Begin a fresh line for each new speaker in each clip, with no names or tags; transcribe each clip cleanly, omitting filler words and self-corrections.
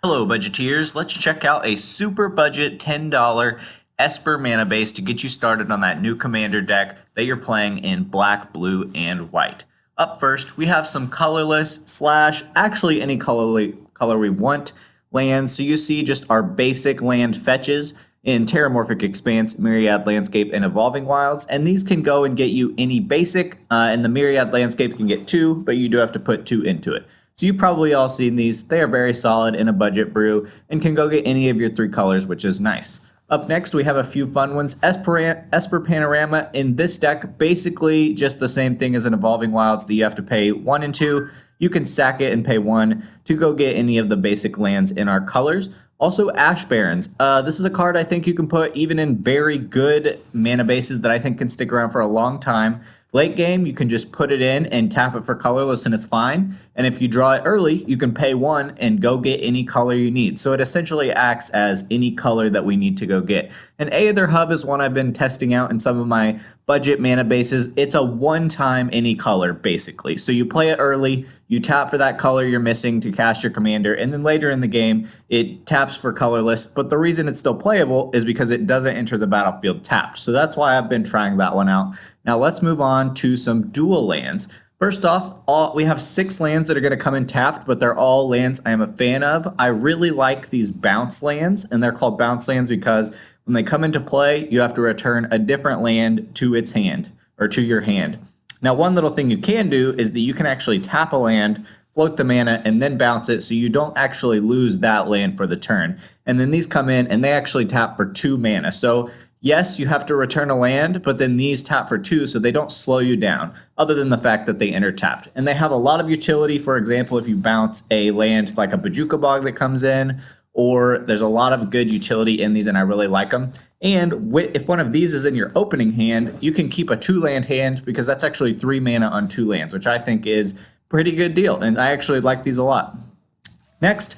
Hello budgeteers, let's check out a super budget $10 Esper mana base to get you started on that new commander deck that you're playing in black, blue, and white. Up first, we have some colorless slash actually any color we want lands. So you see just our basic land fetches in Terramorphic Expanse, Myriad Landscape, and Evolving Wilds. And these can go and get you any basic, and the Myriad Landscape can get 2, but you do have to put 2 into it. So you've probably all seen these. They are very solid in a budget brew and can go get any of your 3 colors, which is nice. Up next, we have a few fun ones. Esper Panorama in this deck, basically just the same thing as an Evolving Wilds that you have to pay 1 and 2. You can sack it and pay 1 to go get any of the basic lands in our colors. Also, Ash Barrens. This is a card I think you can put even in very good mana bases that I think can stick around for a long time. Late game, you can just put it in and tap it for colorless and it's fine. And if you draw it early, you can pay 1 and go get any color you need. So it essentially acts as any color that we need to go get. And Aether Hub is one I've been testing out in some of my budget mana bases. It's a one-time any color, basically. So you play it early, you tap for that color you're missing to cast your commander, and then later in the game, it taps for colorless. But the reason it's still playable is because it doesn't enter the battlefield tapped. So that's why I've been trying that one out. Now let's move on to some dual lands. First off, we have 6 lands that are going to come in tapped, but they're all lands I am a fan of. I really like these bounce lands, and they're called bounce lands because when they come into play, you have to return a different land to its hand, or to your hand. Now, one little thing you can do is that you can actually tap a land, float the mana, and then bounce it so you don't actually lose that land for the turn. And then these come in, and they actually tap for 2 mana. So yes, you have to return a land, but then these tap for 2, so they don't slow you down, other than the fact that they enter tapped. And they have a lot of utility. For example, if you bounce a land like a Bajuka Bog that comes in, or there's a lot of good utility in these, and I really like them. And if one of these is in your opening hand, you can keep a 2-land hand, because that's actually 3 mana on 2 lands, which I think is a pretty good deal, and I actually like these a lot. Next,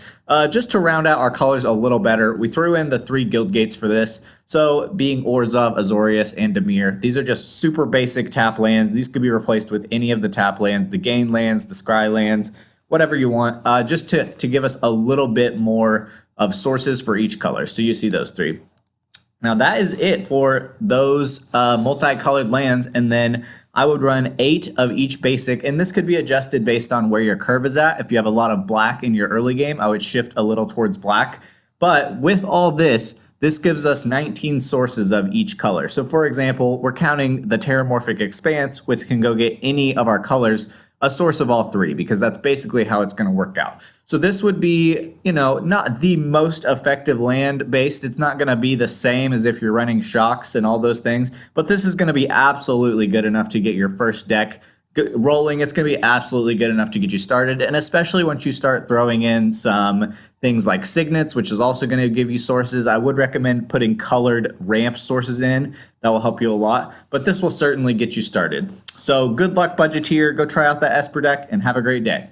just to round out our colors a little better, we threw in the 3 guild gates for this. So being Orzhov, Azorius, and Dimir, these are just super basic tap lands. These could be replaced with any of the tap lands, the gain lands, the scry lands, whatever you want, just to give us a little bit more of sources for each color. So you see those 3. Now that is it for those multicolored lands, and then I would run 8 of each basic, and this could be adjusted based on where your curve is at. If you have a lot of black in your early game, I would shift a little towards black. But with all this, this gives us 19 sources of each color. So for example, we're counting the Terramorphic Expanse, which can go get any of our colors, a source of all 3, because that's basically how it's going to work out. So this would be, not the most effective land based. It's not going to be the same as if you're running shocks and all those things, but this is going to be absolutely good enough to get your first deck rolling. It's going to be absolutely good enough to get you started, and especially once you start throwing in some things like signets, which is also going to give you sources. I would recommend putting colored ramp sources in. That will help you a lot, but this will certainly get you started. So good luck, budgeteer. Go try out that Esper deck and have a great day.